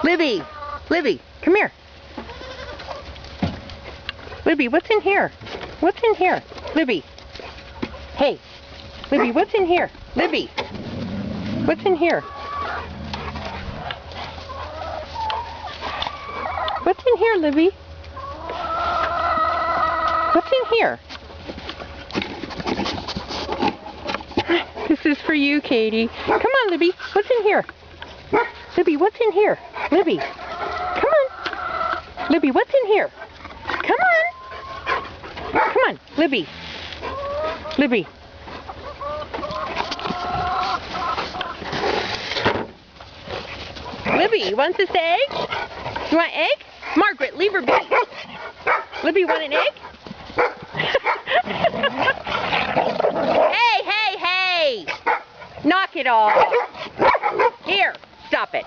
Libby! Libby, come here. Libby, what's in here? What's in here? Libby. Hey. Libby, what's in here? Libby. What's in here? What's in here, Libby? What's in here? This is for you, Katie. Come on, Libby. What's in here? Libby, what's in here? Libby. Come on. Libby, what's in here? Come on. Come on, Libby. Libby. Libby, you want this egg? You want egg? Margaret, leave her be. Libby, want an egg? Hey, hey, hey! Knock it off. Here, stop it.